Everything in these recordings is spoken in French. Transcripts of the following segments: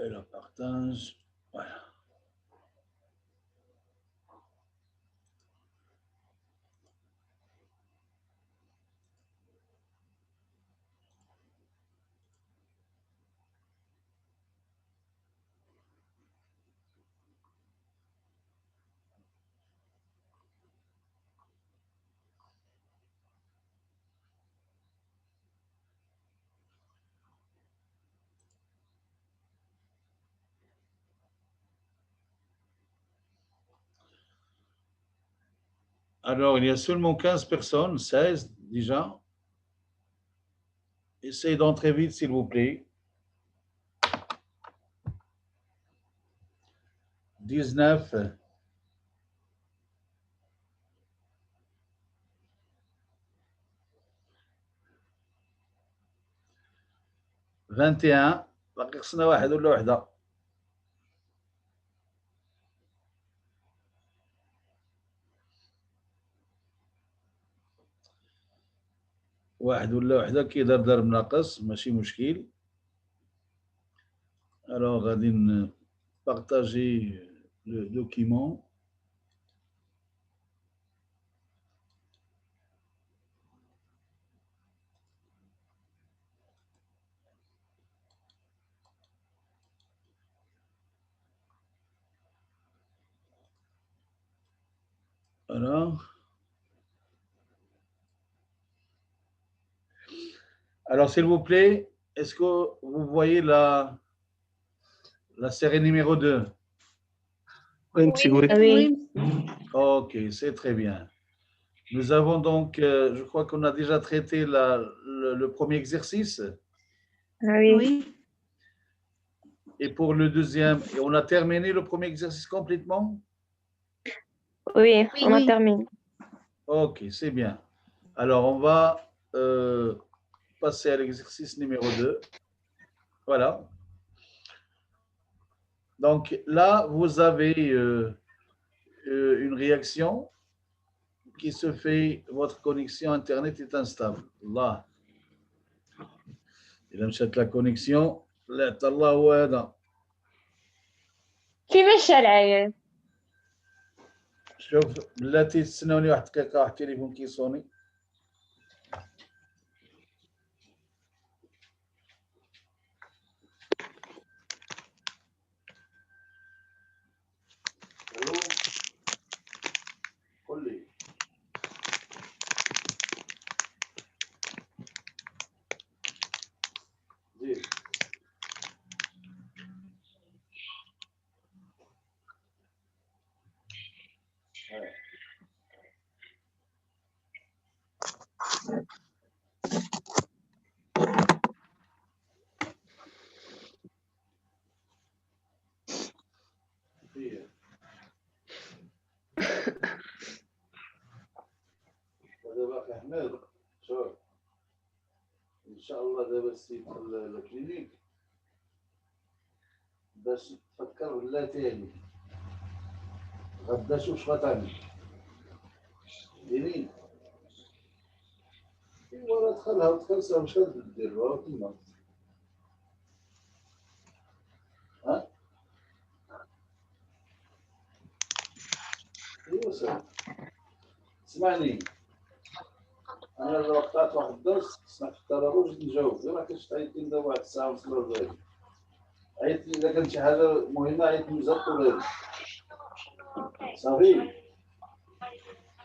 Et le partage. Voilà. Alors, il y a seulement 15 personnes, 16 déjà. Essayez d'entrer vite, s'il vous plaît. 19. 21. باقي خصنا واحد ولا وحده. واحد ولا وحده كيدار ضرب ناقص ماشي مشكل. Alors غادي partager le document. Voilà. Alors, s'il vous plaît, est-ce que vous voyez la série numéro 2? Oui, monsieur, oui. Oui. Ok, c'est très bien. Nous avons donc, je crois qu'on a déjà traité le premier exercice. Oui. Et pour le deuxième, et on a terminé le premier exercice complètement? Oui, on a terminé. Ok, c'est bien. Alors, on va passer à l'exercice numéro 2. Voilà. Donc là, vous avez une réaction qui se fait, votre connexion Internet est instable. Allah. إذا مشات la connexion لا الله هو هذا. كيفاش العيال؟ شوف بلاتي تسناوني واحد الدقيقة واحد التليفون كيصوني. الو قل لي. زيد. دابا اخي احمد شوف ان شاء الله دابا السيد في الكلينيك باش تفكر بلاتي هادي غدا شوف غتعمل ديري ايوا دخلها وتخلصها واش غدير تما ها ايوا صافي اسمعني انا لو قطعت واحد الدرس خصنا في التدرج نجاوب غير ما كنتش تعيط لي دابا واحد الساعه ونص ولا زايد عيط لي اذا كانت شي حاجه مهمه عيط لي مزال طول صافي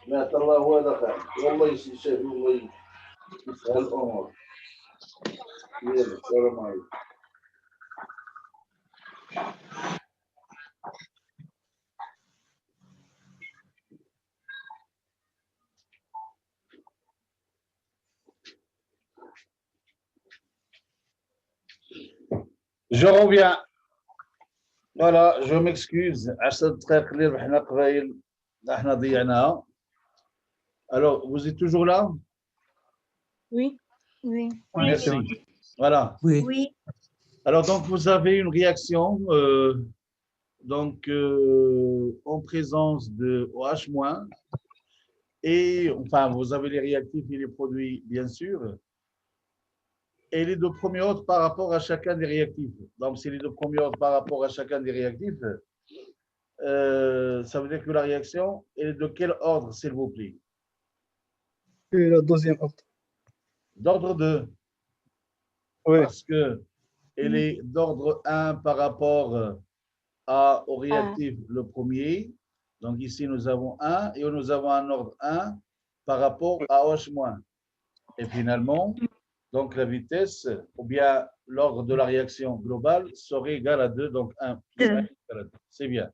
لا حتى الله هو هذا خير والله يشافي والله يسهل الامور يلا السلام عليكم. Je reviens. Voilà, je m'excuse. 10 دقائق اللي ربحنا قبايل احنا ضيعناها. Alors, vous êtes toujours là? Oui. Oui. Merci. Voilà. Oui. Oui. Alors, donc, vous avez une réaction en présence de OH-, et enfin, vous avez les réactifs et les produits, bien sûr. et les deux premiers ordres par rapport à chacun des réactifs. Donc, c'est les deux premiers ordres par rapport à chacun des réactifs. Ça veut dire que la réaction est de quel ordre, s'il vous plaît? Et la deuxième ordre. D'ordre 2. Oui. Parce qu'elle est d'ordre 1 par rapport au réactif, le premier. Donc ici, nous avons 1 et nous avons un ordre 1 par rapport à OH-. Et finalement, donc la vitesse, ou bien l'ordre de la réaction globale serait égal à 2, donc 1 plus 1 égale à 2. C'est bien.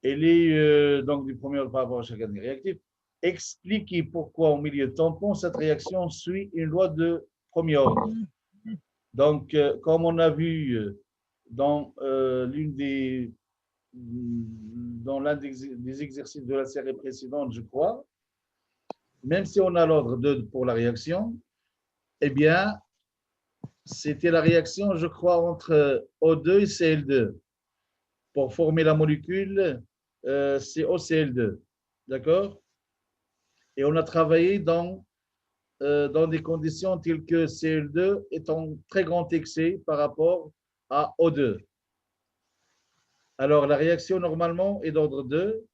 Elle est donc du premier ordre par rapport à chacun des réactifs. Expliquez pourquoi au milieu tampon, cette réaction suit une loi de premier ordre. Donc, comme on a vu dans l'un des exercices de la série précédente, je crois, même si on a l'ordre 2 pour la réaction, eh bien, c'était la réaction, je crois, entre O2 et Cl2 pour former la molécule COCl2. D'accord? Et on a travaillé dans des conditions telles que Cl2 est en très grand excès par rapport à O2. Alors, la réaction, normalement, est d'ordre 2,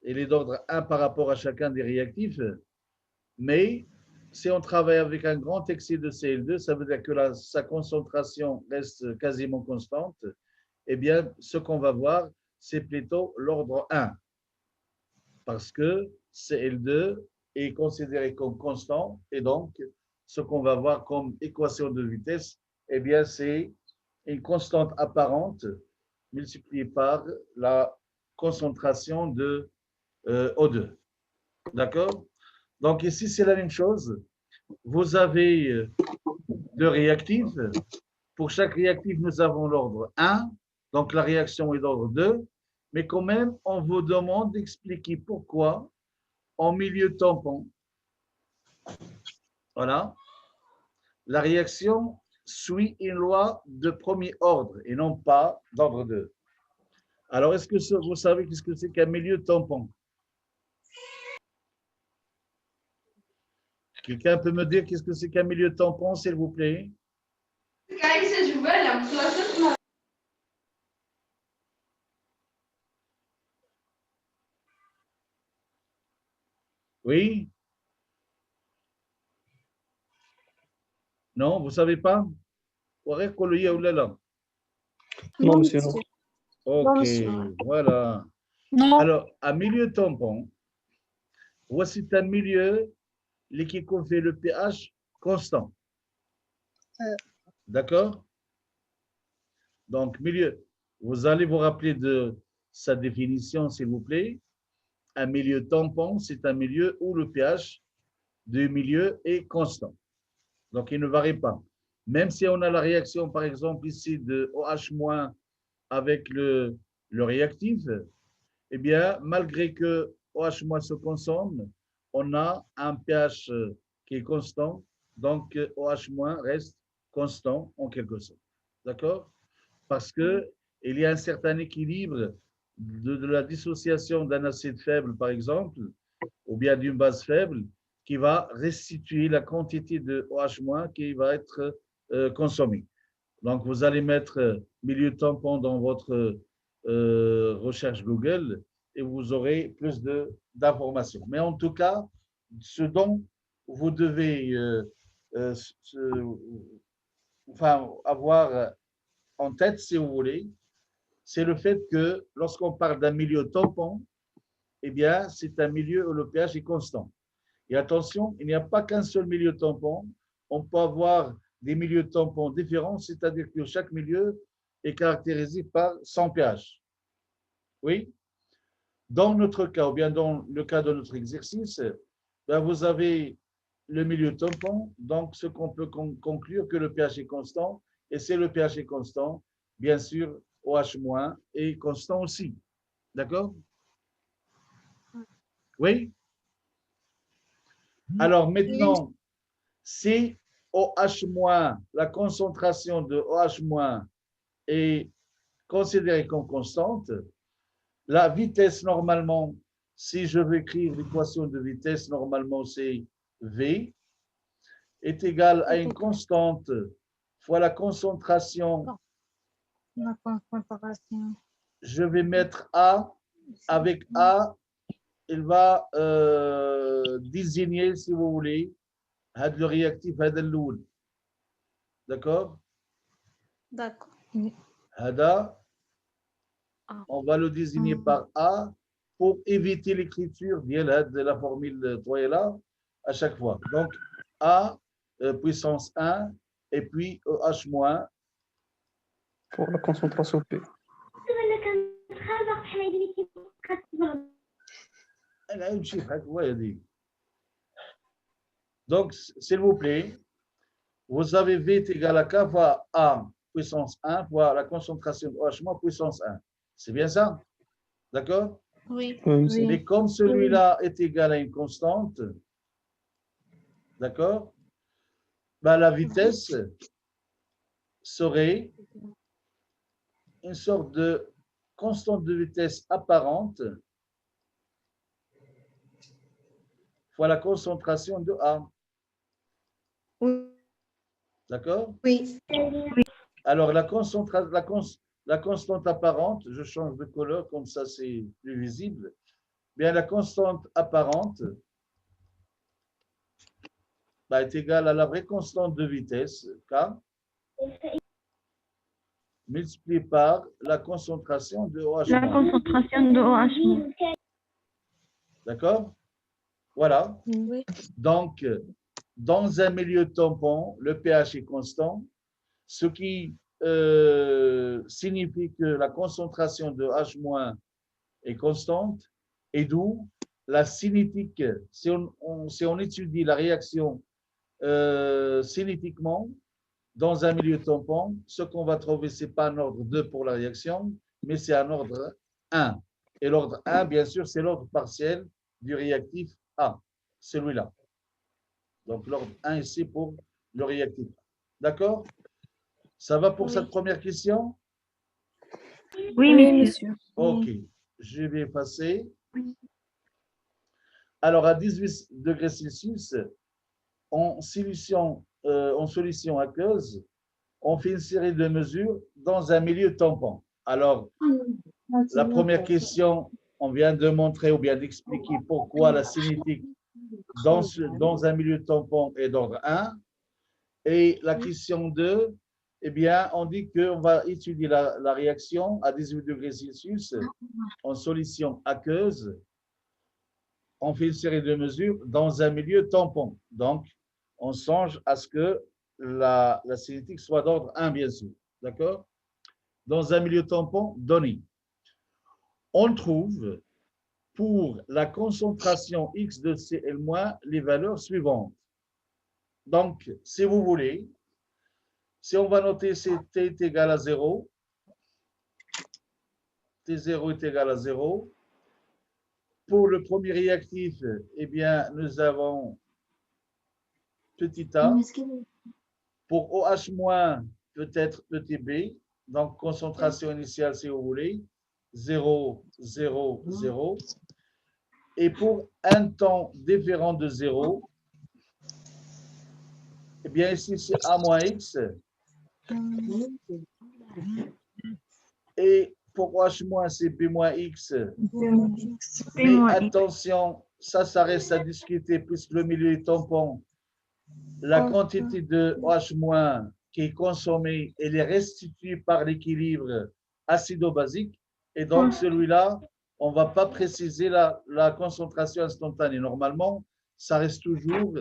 elle est d'ordre 1 par rapport à chacun des réactifs, mais si on travaille avec un grand excès de Cl2, ça veut dire que sa concentration reste quasiment constante. Eh bien, ce qu'on va voir, c'est plutôt l'ordre 1, parce que Cl2 est considéré comme constant, et donc, ce qu'on va voir comme équation de vitesse, eh bien, c'est une constante apparente multipliée par la concentration de O2. D'accord? Donc ici, c'est la même chose. Vous avez deux réactifs. Pour chaque réactif, nous avons l'ordre 1. Donc la réaction est d'ordre 2. Mais quand même, on vous demande d'expliquer pourquoi en milieu tampon, voilà, la réaction suit une loi de premier ordre et non pas d'ordre 2. Alors, est-ce que vous savez qu'est-ce que c'est qu'un milieu tampon? Quelqu'un peut me dire qu'est-ce que c'est qu'un milieu tampon, s'il vous plaît? Oui? Non, vous ne savez pas? Non, monsieur, non. Ok, voilà. Non. Alors, un milieu tampon, voici un milieu qui confère le pH constant. D'accord? Donc, milieu, vous allez vous rappeler de sa définition, s'il vous plaît. Un milieu tampon, c'est un milieu où le pH du milieu est constant. Donc, il ne varie pas. Même si on a la réaction, par exemple, ici de OH- avec le réactif, eh bien, malgré que OH- se consomme, on a un pH qui est constant, donc OH- reste constant en quelque sorte. D'accord? Parce qu'il y a un certain équilibre de la dissociation d'un acide faible, par exemple, ou bien d'une base faible, qui va restituer la quantité de OH- qui va être consommée. Donc, vous allez mettre milieu tampon dans votre recherche Google et vous aurez plus d'informations. Mais en tout cas, ce dont vous devez avoir en tête, si vous voulez, c'est le fait que lorsqu'on parle d'un milieu tampon, eh bien, c'est un milieu où le pH est constant. Et attention, il n'y a pas qu'un seul milieu tampon. On peut avoir des milieux tampons différents, c'est-à-dire que chaque milieu est caractérisé par son pH. Oui? Dans notre cas, ou bien dans le cas de notre exercice, ben vous avez le milieu tampon, donc ce qu'on peut conclure que le pH est constant, et c'est le pH est constant, bien sûr, OH- est constant aussi. D'accord? Oui? Alors maintenant, si OH-, la concentration de OH- est considérée comme constante, la vitesse normalement, si je veux écrire l'équation de vitesse, normalement c'est V. est égal à une constante fois la concentration. La concentration. Je vais mettre A. Avec A, il va désigner, si vous voulez, le réactif, l'oul. D'accord? D'accord. Hada, on va le désigner par A pour éviter l'écriture de la formule 3 là à chaque fois. Donc, A puissance 1 et puis H moins. Pour la concentration P. Donc, s'il vous plaît, vous avez V est égal à K fois A puissance 1 fois la concentration de H moins puissance 1. C'est bien ça? D'accord? Oui. Oui. Mais comme celui-là est égal à une constante, d'accord? Ben, la vitesse serait une sorte de constante de vitesse apparente fois la concentration de A. D'accord? Oui. Alors, la constante apparente, je change de couleur, comme ça c'est plus visible. Bien, la constante apparente est égale à la vraie constante de vitesse, K, multiplié par la concentration de OH-. La concentration de OH. D'accord? Voilà. Oui. Donc, dans un milieu tampon, le pH est constant, ce qui signifie que la concentration de H- est constante, et d'où la cinétique, si on étudie la réaction cinétiquement, dans un milieu tampon, ce qu'on va trouver, ce n'est pas un ordre 2 pour la réaction, mais c'est un ordre 1. Et l'ordre 1, bien sûr, c'est l'ordre partiel du réactif A, celui-là. Donc, l'ordre 1 ici pour le réactif A. D'accord? Ça va pour cette première question? Oui, monsieur. Ok, je vais passer. Alors, à 18 degrés Celsius, en solution aqueuse, on fait une série de mesures dans un milieu tampon. Alors, la première question, on vient de montrer ou bien d'expliquer pourquoi la cinétique dans un milieu tampon est d'ordre 1. Et la question 2, eh bien, on dit qu'on va étudier la réaction à 18 degrés Celsius en solution aqueuse. On fait une série de mesures dans un milieu tampon. Donc, on songe à ce que la cinétique soit d'ordre 1, bien sûr. D'accord? Dans un milieu tampon donné. On trouve pour la concentration X de Cl- les valeurs suivantes. Donc, si vous voulez, si on va noter T est égal à 0, T0 est égal à 0. Pour le premier réactif, eh bien, nous avons petit a. Pour OH-, peut-être petit b. Donc, concentration initiale, si vous voulez, 0, 0, 0. Et pour un temps différent de 0, eh bien, ici, c'est A-X. Et pour OH-, c'est B-X. Mais attention, ça reste à discuter puisque le milieu est tampon. La quantité de OH- qui est consommée, elle est restituée par l'équilibre acido-basique. Et donc, celui-là, on ne va pas préciser la concentration instantanée. Normalement, ça reste toujours,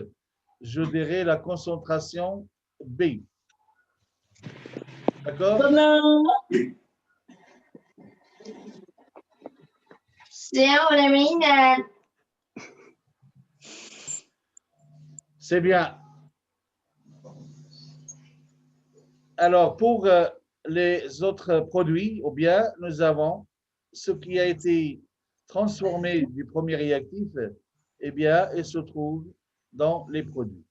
je dirais, la concentration B. D'accord? C'est bien. Alors, pour les autres produits, ou bien nous avons ce qui a été transformé du premier réactif, eh bien, il se trouve dans les produits.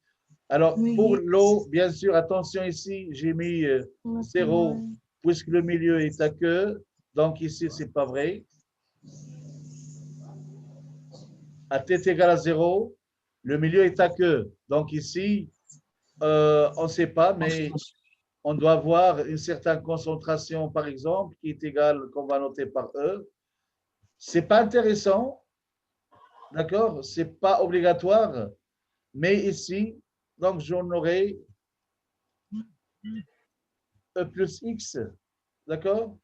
Alors, pour l'eau, bien sûr, attention ici, j'ai mis 0 puisque le milieu est aqueux. Donc, ici, ce n'est pas vrai. À T est égal à 0, le milieu est aqueux. Donc, ici, On ne sait pas, mais on doit avoir une certaine concentration, par exemple, qui est égale, qu'on va noter par E. Ce n'est pas intéressant, d'accord? Ce n'est pas obligatoire, mais ici, donc j'en aurai E plus X, d'accord?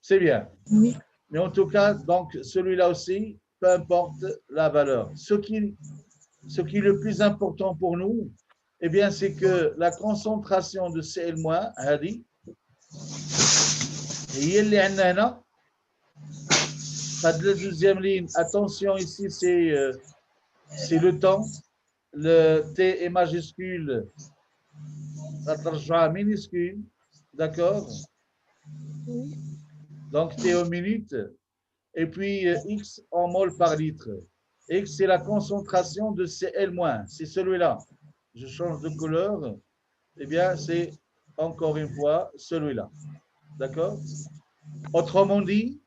C'est bien. Oui. Mais en tout cas, donc celui-là aussi, peu importe la valeur. Ce qui est le plus important pour nous, eh bien, c'est que la concentration de CL-, هذه هي اللي عندنا هنا. La deuxième ligne, attention ici, c'est le temps. Le T est majuscule, la ترجعها minuscule, d'accord? Oui. Donc T aux minutes, et puis X en mol par litre. X, c'est la concentration de Cl-, c'est celui-là. Je change de couleur, eh bien, c'est encore une fois celui-là. D'accord? Autrement dit,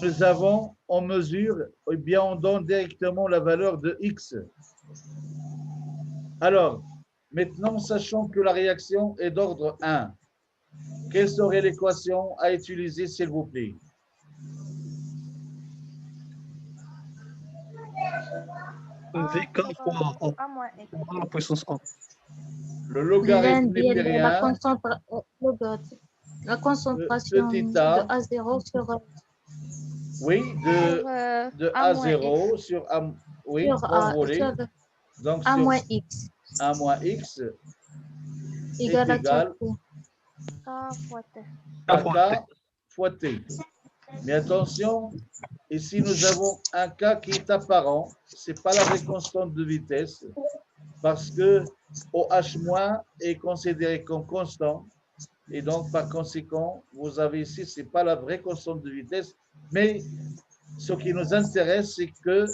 nous avons, on mesure, eh bien, on donne directement la valeur de X. Alors, maintenant, sachant que la réaction est d'ordre 1, quelle serait l'équation à utiliser, s'il vous plaît? VK fois A. A moins X. A à la puissance A. Le logarithme La népérien, concentration petit de a, A0 sur oui, de A A0 sur A, oui, sur A, envolé. sur Donc, A sur moins X A moins X égale à égal K fois T. à K fois T. Mais attention, ici nous avons un K qui est apparent, ce n'est pas la vraie constante de vitesse, parce que OH- est considéré comme constant, et donc par conséquent, vous avez ici, ce n'est pas la vraie constante de vitesse, mais ce qui nous intéresse, c'est qu'il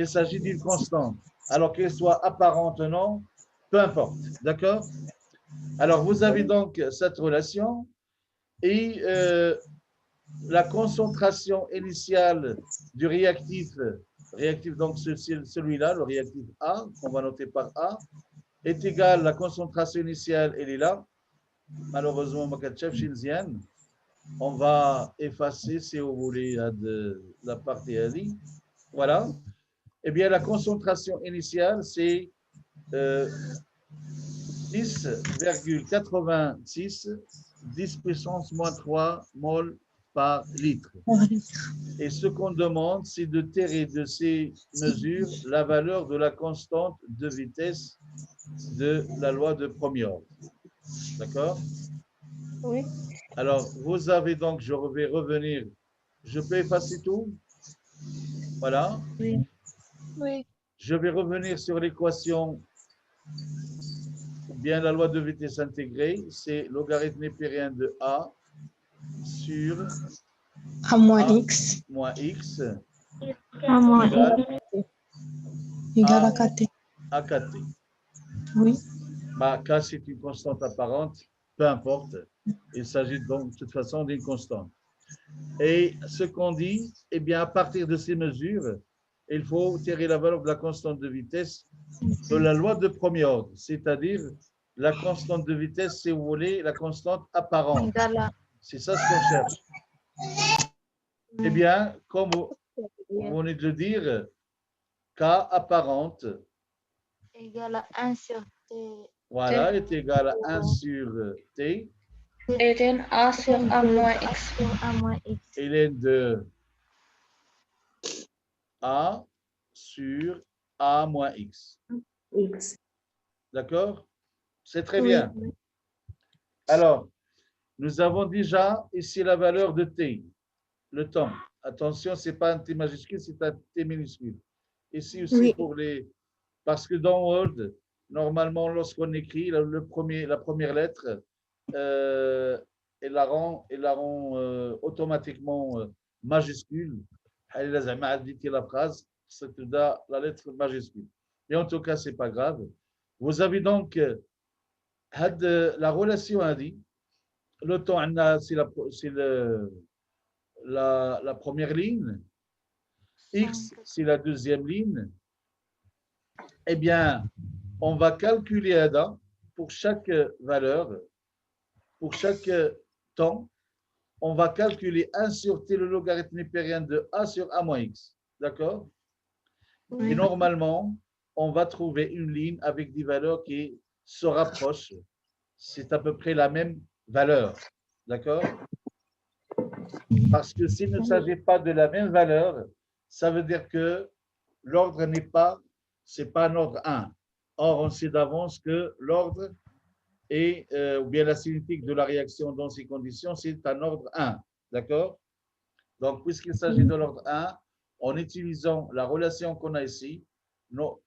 s'agit d'une constante. Alors qu'elle soit apparente ou non, peu importe. D'accord? Alors, vous avez donc cette relation et la concentration initiale du réactif donc celui-là, le réactif A, qu'on va noter par A, est égale à la concentration initiale, elle est là. Malheureusement, on va effacer, si vous voulez, la partie Ali. Voilà. Eh bien, la concentration initiale, c'est 10,86, 10 puissance moins 3 mol par litre. Et ce qu'on demande, c'est de tirer de ces mesures la valeur de la constante de vitesse de la loi de premier ordre. D'accord? Oui. Alors, vous avez donc, je vais revenir, je peux effacer tout? Voilà. Oui. Oui. Je vais revenir sur l'équation, ou bien la loi de vitesse intégrée, c'est logarithme népérien de A sur A moins X moins X A moins égale égale à KT. à KT. Oui. Bah, K, c'est une constante apparente, peu importe. Il s'agit donc de toute façon d'une constante. Et ce qu'on dit, eh bien, à partir de ces mesures, il faut tirer la valeur de la constante de vitesse de la loi de premier ordre, c'est-à-dire la constante de vitesse, si vous voulez, la constante apparente. C'est ça ce qu'on cherche. Eh bien, comme vous venez de le dire, K apparente égale à 1 sur T. voilà, est égal à 1 sur T. Ln A sur A moins X. X. Ln de A sur A moins X. D'accord? C'est très bien. Oui. Alors, nous avons déjà ici la valeur de T, le temps. Attention, ce n'est pas un T majuscule, c'est un T minuscule. Ici aussi, Oui. pour les... Parce que dans Word, normalement, lorsqu'on écrit la première lettre, elle la rend automatiquement majuscule. Elle a dit la phrase, c'est la lettre majuscule. Et en tout cas, ce n'est pas grave. Vous avez donc la relation a dit, le temps, c'est la première ligne, X, c'est la deuxième ligne. Eh bien, on va calculer Ada pour chaque valeur, pour chaque temps, on va calculer 1 sur T, le logarithme hypérien de A sur A moins X. D'accord? Et normalement, on va trouver une ligne avec des valeurs qui se rapprochent. C'est à peu près la même valeur. D'accord? Parce que s'il ne s'agit pas de la même valeur, ça veut dire que l'ordre n'est pas, c'est pas un ordre 1. Or, on sait d'avance que l'ordre est, ou bien la cinétique de la réaction dans ces conditions, c'est un ordre 1. D'accord? Donc, puisqu'il s'agit de l'ordre 1, en utilisant la relation qu'on a ici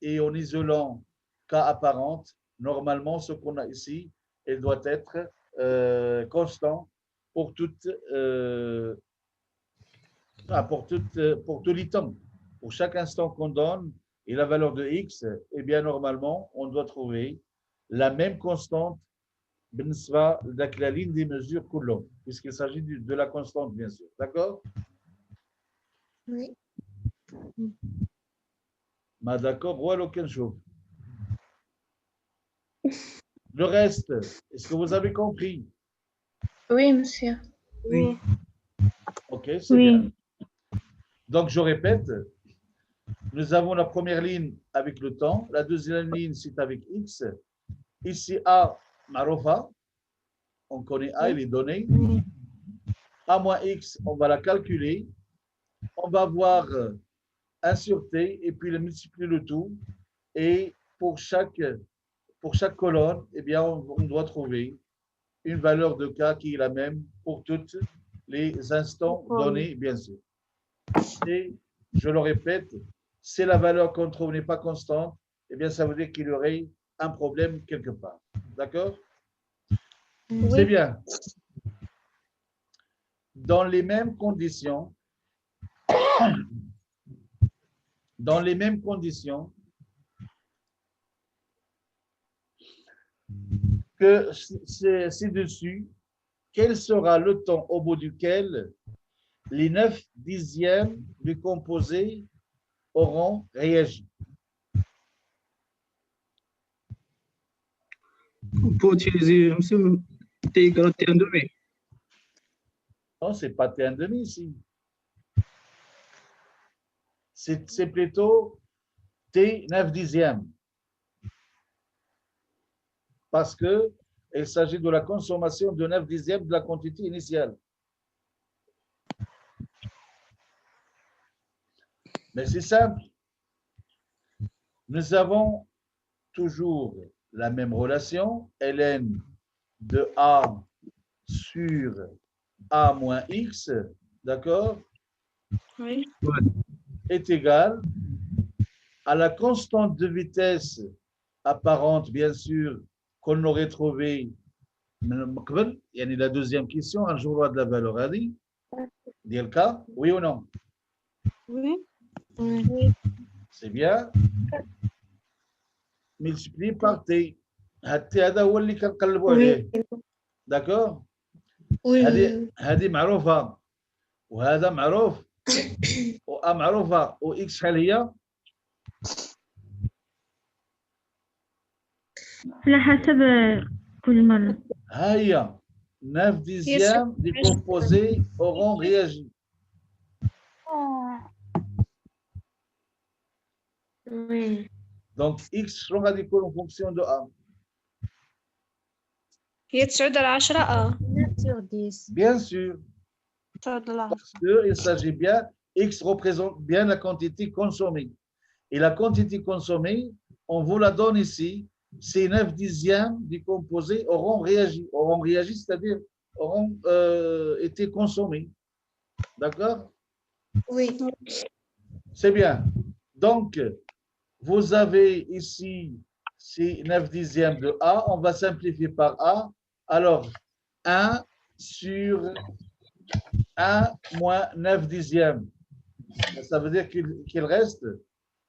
et en isolant cas apparente, normalement, ce qu'on a ici, elle doit être constant pour tous les temps. Pour chaque instant qu'on donne et la valeur de x, eh bien, normalement, on doit trouver la même constante avec la ligne des mesures Coulomb, puisqu'il s'agit de la constante, bien sûr. D'accord? Oui. D'accord, voilà aucun chose. Le reste, est-ce que vous avez compris? Oui, monsieur. Oui. Ok, c'est bien. Donc, je répète, nous avons la première ligne avec le temps, la deuxième ligne, c'est avec x. Ici, A, Marofa, on connaît A, il est donné. A moins x, on va la calculer. On va voir 1 sur T et puis le multiplier le tout. Et pour chaque colonne, eh bien, on doit trouver une valeur de K qui est la même pour tous les instants donnés, bien sûr. Et je le répète, si la valeur qu'on trouve n'est pas constante, eh bien, ça veut dire qu'il y aurait un problème quelque part. D'accord? Oui. C'est bien. Dans les mêmes conditions, que ci-dessus, quel sera le temps au bout duquel les 9 dixièmes du composé auront réagi? On peut utiliser, monsieur, T égale à T1 demi. Non, ce n'est pas T1 demi ici. C'est plutôt T 9 dixièmes. Parce qu'il s'agit de la consommation de 9 dixièmes de la quantité initiale. Mais c'est simple. Nous avons toujours la même relation, ln de A sur A moins X, d'accord, Oui. est égal à la constante de vitesse apparente, bien sûr, qu'on aurait trouvée, la deuxième question, un jour de la valeur à dire le cas, oui ou non? Oui. Oui. C'est bien. Multiplié par T. T هذا هو اللي كنقلبوا عليه. D'accord? هذه معروفة وهذا معروف وA معروفة وإكس شحال هي؟ على حسب كل مرة. ها هي 9 dixièmes des composés auront réagi. Oui. Donc X شلون غادي يكون en fonction de A? هي 9/10 9 sur 10. Bien sûr, 9/10. parce qu'il s'agit bien, X représente bien la quantité consommée. Et la quantité consommée, on vous la donne ici, ces 9 dixièmes du composé auront réagi. Auront réagi, c'est-à-dire auront été consommés. D'accord? Oui. C'est bien. Donc, vous avez ici ces 9 dixièmes de A. On va simplifier par A. Alors, 1 sur 1 moins 9 dixièmes. Ça veut dire qu'il reste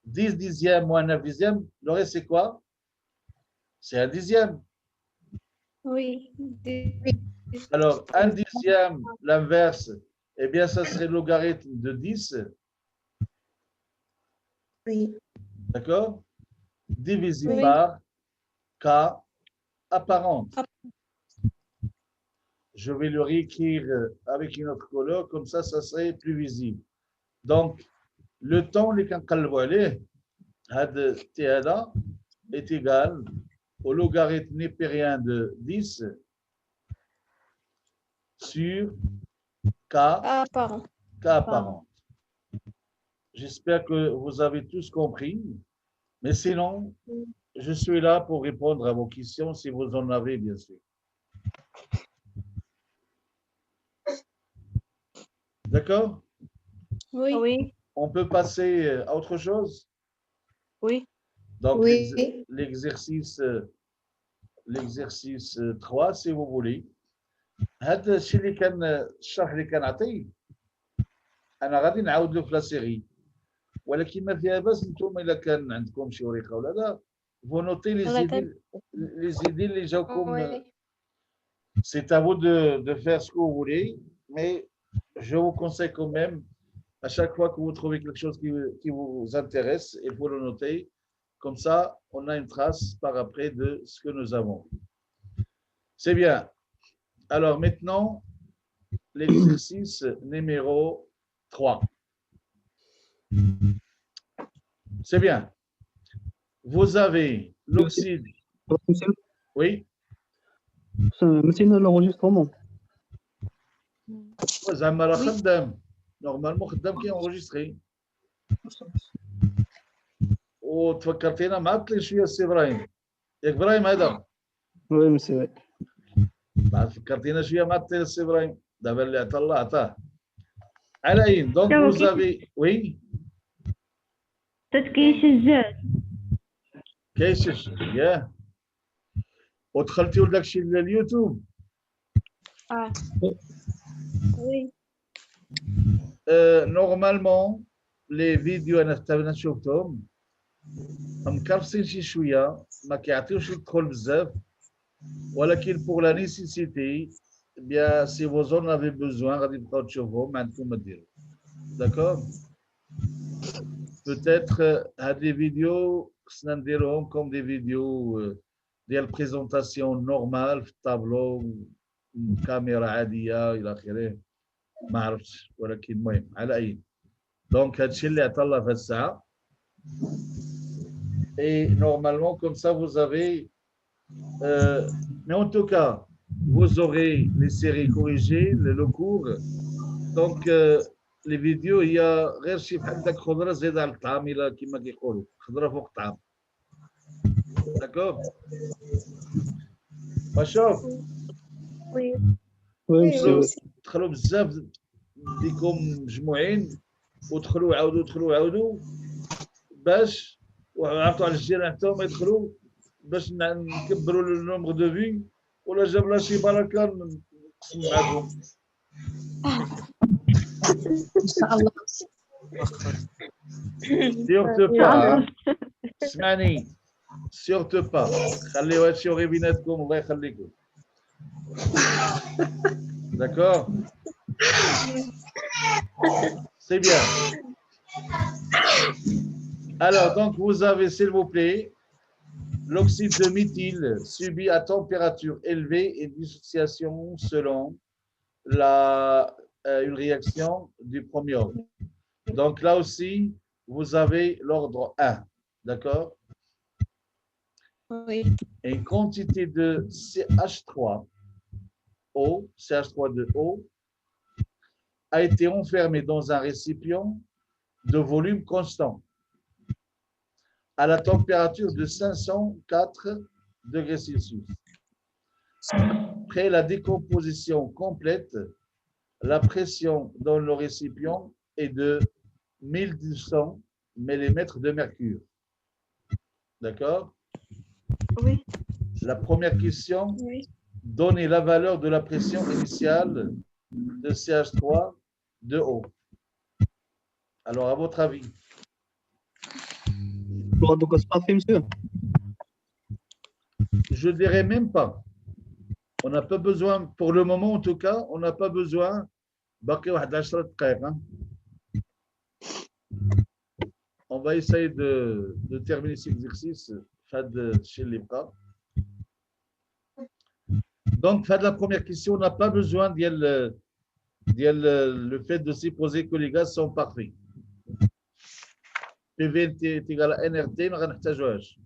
10 dixièmes moins 9 dixièmes. Le reste, c'est quoi? C'est 1 dixième. Oui. Alors, 1 dixième, l'inverse, eh bien, ça serait le logarithme de 10. Oui. D'accord? Divisé Oui. par K apparente. Je vais le réécrire avec une autre couleur, comme ça serait plus visible. Donc, le temps اللي كنقلبوا عليه هذا T هذا est égal au logarithme népérien de 10 sur K Apparent. apparente. J'espère que vous avez tous compris, mais sinon, je suis là pour répondre à vos questions si vous en avez, bien sûr. D'accord? Oui. Oui. On peut passer à autre chose? Oui. Donc, Oui. l'exercice 3, si vous voulez. هذا الشيء اللي كان الشرح اللي كنعطيه انا غادي نعاود له في لا سيري ولكن ما فيها باس انتم الا كان عندكم شي ورقه ولا لا فو نوتي لي زيدي اللي جاوكم. C'est à vous de faire ce que vous voulez, mais je vous conseille quand même, à chaque fois que vous trouvez quelque chose qui vous intéresse, il faut le noter. Comme ça, on a une trace par après de ce que nous avons. C'est bien. Alors maintenant, l'exercice numéro 3. C'est bien. Vous avez l'oxyde. Monsieur, Oui. نسينا l'enregistrement. زعما راه خدام. نورمالمون خدام كي انغوجيستري. وتفكرتينا معطلين شويه السي ابراهيم. ياك ابراهيم هذا؟ Oui, monsieur. بعد فكرتينا شويه معطلين السي ابراهيم. دابا اللي عطا الله عطاه. على اين دونك وزافي وي كيشجع. كيشش ياه ودخلتي لداك الشيء اليوتيوب. Oui. نورمالمون لي فيديو انا حتى انا شفتهم مكرفسين شي شويه ما كيعطيوش يدخل بزاف ولكن بور لا نيسيسيتي بيان سي فوز اون افي بوزوان غادي تبقاو تشوفوهم ما عندكم ما ديروا داكور. بوتيتر هاد لي فيديو خصنا نديروهم كوم دي فيديو ديال بريزونطاسيون نورمال في الطابلو كاميرا عاديه الى اخره ما عرفتش ولكن المهم على اي دونك هادشي اللي عطا الله في هاد الساعه. Et normalement, comme ça, vous avez... mais en tout cas, vous aurez les séries corrigées, le cours. Donc, les vidéos, il y a غير شي بحال داك خضره زايده على الطعام الى كما كيقولوا خضره فوق الطعام. داكور؟ شوف Oui. Oui, monsieur. دخلوا بزاف ديكم مجموعين ودخلوا عاودوا باش وعرفتوا على الجيران حتى هما يدخلوا باش نكبروا النومبر دو في ولا جاب لها شي بركه نقسم معكم ان شاء الله. سيرتو با. اسمعني سيرتو با خليو هادشي غير بيناتكم الله يخليكم. D'accord? C'est bien. Alors, donc, vous avez, s'il vous plaît, l'oxyde de méthyle subit à température élevée et dissociation selon une réaction du premier ordre. Donc, là aussi, vous avez l'ordre 1. D'accord? Oui. Et une quantité de CH3 eau, CH3 de eau, a été enfermé dans un récipient de volume constant à la température de 504 degrés Celsius. Après la décomposition complète, la pression dans le récipient est de 1200 mm de mercure. D'accord? Oui. La première question. Oui. Donnez la valeur de la pression initiale de CH3 de eau. Alors, à votre avis? Donc, c'est pas fait, monsieur. Je ne dirais même pas. On n'a pas besoin, pour le moment en tout cas, on n'a pas besoin. On va essayer de terminer cet exercice chez les bras. Donc, fin de la première question, on n'a pas besoin le fait de supposer que les gaz sont parfaits. PV est égal à NRT, ما غنحتاجوهاش.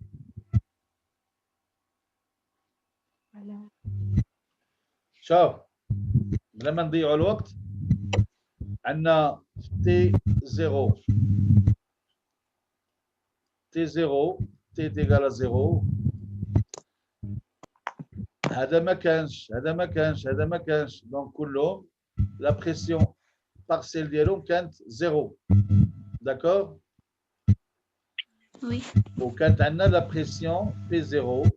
شوف بلا ما نضيعوا الوقت عندنا T0 T0 T est égal à 0 هذا ما كانش donc كلهم la pression partielle ديالهم كانت 0 d'accord. Oui. وكانت عندنا la pression P0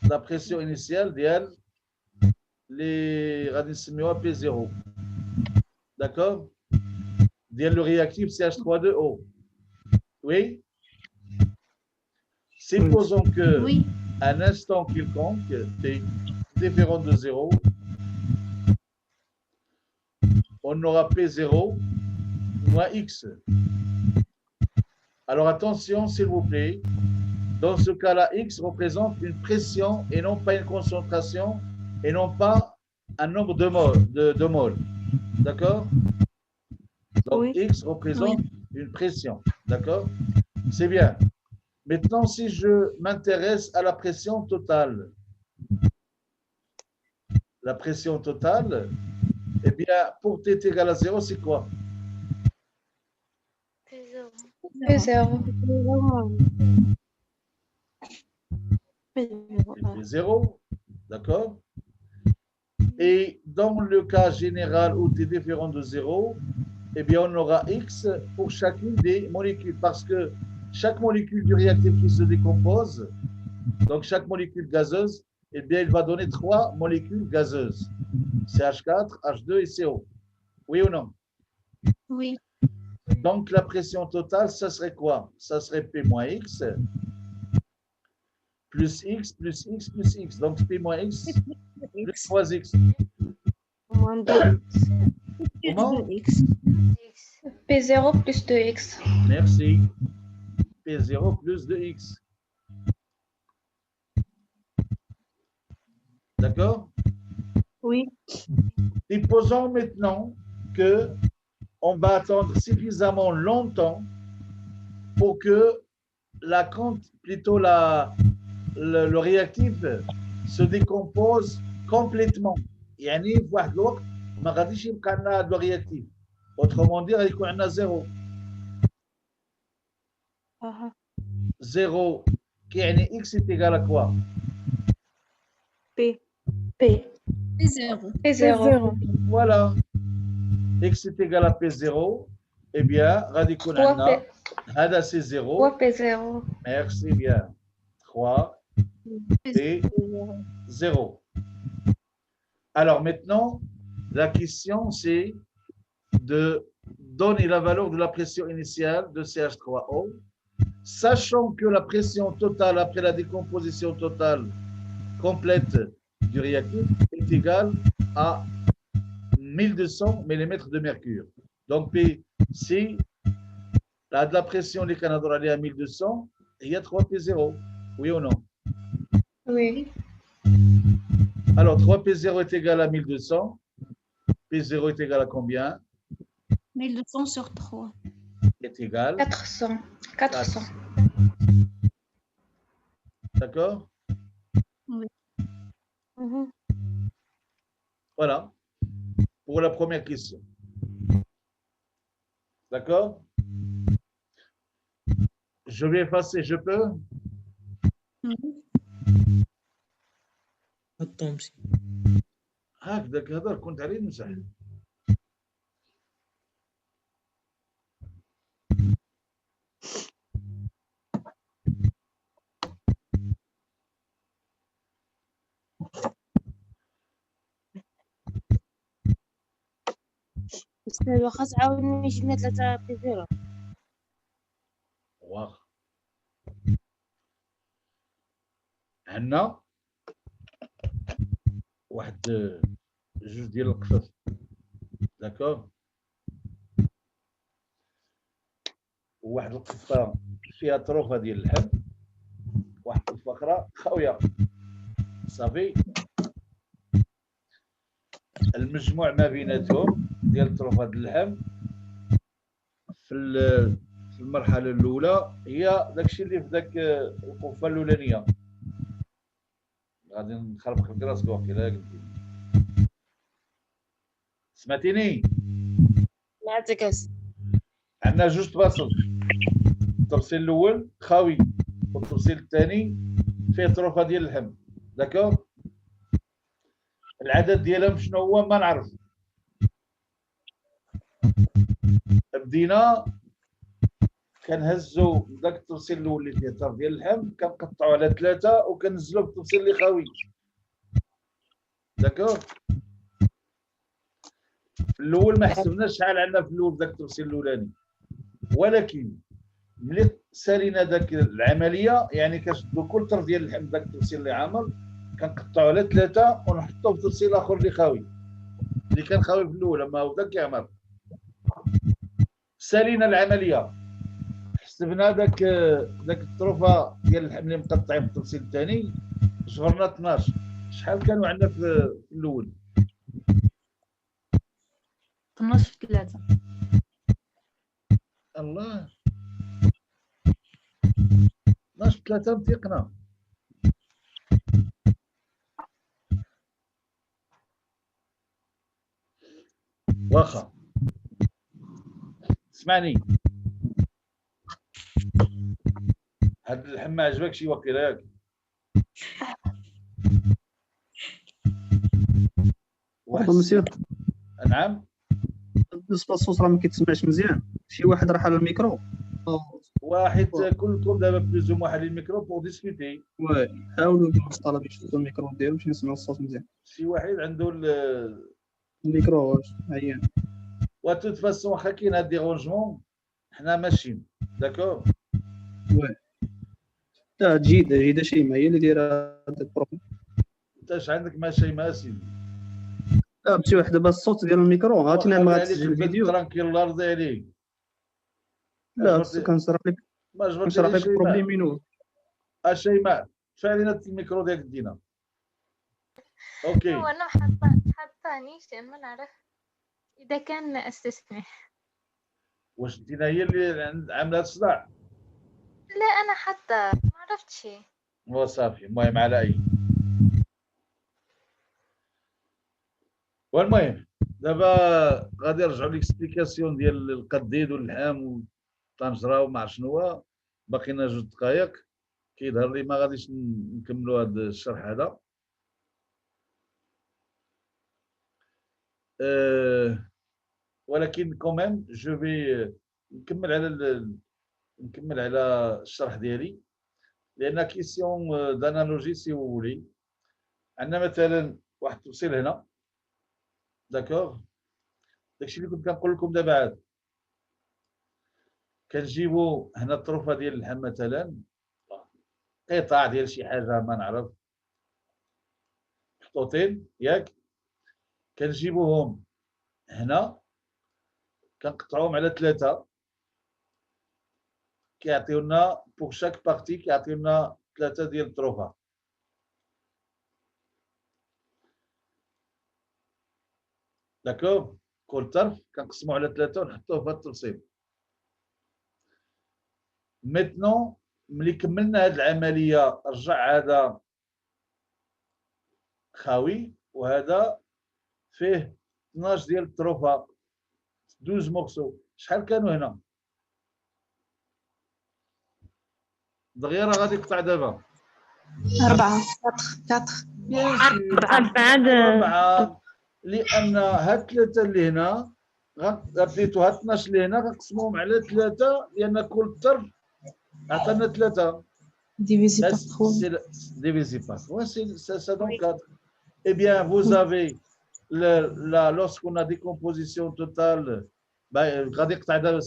la pression initiale ديال les غادي نسميوها P0 d'accord ديال le réactif CH3O. Oui. Supposons que Oui. à un instant quelconque, t différent de 0, on aura P0 moins X. Alors attention, s'il vous plaît, dans ce cas-là, X représente une pression et non pas une concentration et non pas un nombre de moles. D'accord? Donc Oui. X représente une pression. D'accord? C'est bien. Maintenant, si je m'intéresse à la pression totale, eh bien, pour T est égal à 0, c'est quoi? P0. C'est 0, d'accord? Et dans le cas général où T est différent de 0, eh bien, on aura X pour chacune des molécules, parce que chaque molécule du réactif qui se décompose, donc chaque molécule gazeuse, eh bien, il va donner 3 molécules gazeuses, CH4, H2 et CO. Oui ou non? Oui. Donc, la pression totale, ça serait quoi? Ça serait P moins X, plus X, plus X, plus X. Donc, P moins X, plus 3X. Moins 2. Comment? X. P0 plus 2X. Merci. P0 plus 2X. D'accord? Oui. Supposons maintenant que on va attendre suffisamment longtemps pour que le réactif se décompose complètement. يعني في واحد الوقت ما غاديش يبقى لنا هذا الرياكتيف. Autrement dit, غيكون عندنا زيرو. زيرو كيعني x est égal à quoi? P. P0. P0. Voilà. X est égal à P0. Eh bien, غادي يكون عندنا هذا c'est 0. 3 P0. Merci bien. 3 et 0. Alors maintenant, la question c'est de donner la valeur de la pression initiale de CH3O, sachant que la pression totale après la décomposition totale complète du réactif est égale à 1200 mm de mercure. Donc P, si la pression des canadores est à 1200, il y a 3 P0. Oui ou non? Oui. Alors 3 P0 est égal à 1200. P0 est égal à combien? 1200 sur 3. Est égal 400. 400. D'accord? Oui. Voilà. Pour la première question. D'accord? Je vais effacer, je peux? الطومسي هكذاك هذا كنت عليه نمسح. استاذ واخا تعاوني جبنا 3 بيزيرو واخ عندنا واحد جوج ديال القفص داكوغ وواحد القفه فيها طروفه ديال اللحم واحد القفه اخرى خاويه صافي المجموع ما بيناتهم ديال الطروفه ديال اللحم في المرحله الاولى هي داكشي اللي في داك القفه الاولانيه. غادي نخربق لك راسك واقيلا قلتي. سمعتيني؟ سمعتك عندنا جوج تباصل، التبصيل الاول خاوي والتبصيل الثاني فيه طروفه ديال اللحم. داكوغ؟ العدد ديالهم شنو هو ما نعرف. بدينا كنهزو داك التبصيل الاول اللي فيه طرف ديال اللحم كنقطعو على 3 وكنزلو بالتبصيل اللي خاوي. داكوغ؟ في الاول ما حسبناش شحال عندنا في الاول داك التبصيل الاولاني، ولكن ملي سالينا داك العمليه يعني كنشدو كل طرف ديال اللحم داك التبصيل اللي عامر كنقطعو على 3 ونحطو في تبصيل اخر اللي خاوي، اللي كان خاوي في الاول اما هو داك يعمر. سالينا العمليه حسبنا داك الطروفه ديال اللحم اللي مقطعين في التبصيل الثاني جبرنا 12. شحال كانوا عندنا في الاول؟ 12 في 3. الله 12 في 3 متيقنا. واخا اسمعني، هاد اللحم ما عجبكش واقيلا ياك؟ مسيو نعم. بالنسبه للصوت راه ما كيتسمعش مزيان، شي واحد راح على الميكرو. واحد كلكم دابا بلوزوم واحد الميكرو بور ديسكوتي. وي حاولوا الطلبه يشدوا الميكرو ديالهم باش نسمعوا الصوت مزيان. شي واحد عنده الميكرو واش عيان. و توت فاسون واخا كاين هاد ديرونجمون حنا ماشيين داكور. وي لا جيده شيماء هي اللي دايره هاد البروبليم. انت اش عندك مع شيماء اسيدي؟ لا بشي واحد دابا الصوت ديال الميكرو عرفتي ما غاتسجل الفيديو. ترانكيل الله يرضي عليك. لا كنشرح لك ما جبرتي البروبليم منو. شيماء دفع لينا الميكرو ديالك دينا. اوكي هو انا حطانيش لان ما نعرف اذا كان استثناء. واش دينا هي اللي عامله هاد الصداع؟ لا انا حتى ما عرفتش. وصافي المهم على اي. والمهم دابا غادي نرجعوا ليكسبليكاسيون ديال القديد واللحام والطنجره وما عرف شنو هو. باقي لنا 2 دقائق كيظهر لي ما غاديش نكملوا هذا الشرح هذا. ولكن كوميم جو في نكمل على الشرح ديالي لان كيسيون دانالوجي سي وولي. عندنا مثلا واحد التفصيل هنا داكوغ. داكشي اللي كنت كنقول لكم دابا عاد كنجيبوا هنا الطروفه ديال اللحم مثلا قطع ديال شي حاجه ما نعرف محطوطين ياك، كنجيبوهم هنا كنقطعوهم على 3 كيعطيونا بوغ شاك بارتي كيعطيونا 3 ديال الطروفه. داكوغ كل طرف كنقسمو على 3 ونحطوه في هذا التفصيل. ميتنون ملي كملنا هذه العمليه رجع هذا خاوي وهذا فيه 12 ديال الطروفه 12 مورسو. شحال كانوا هنا؟ دغيا راه غادي يقطع دابا 4 4 لان هاد 3 اللي هنا غنبديتو هاد 12 اللي هنا غنقسموهم على 3 لان كل طرف عطانا 3 divisé par 3. C'est divisé par 3, c'est ça donc 4. Eh bien, vous avez lorsqu'on a décomposition totale,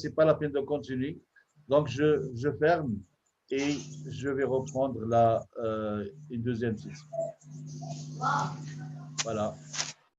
c'est pas la peine de continuer. Donc, je ferme et je vais reprendre une deuxième session. Voilà.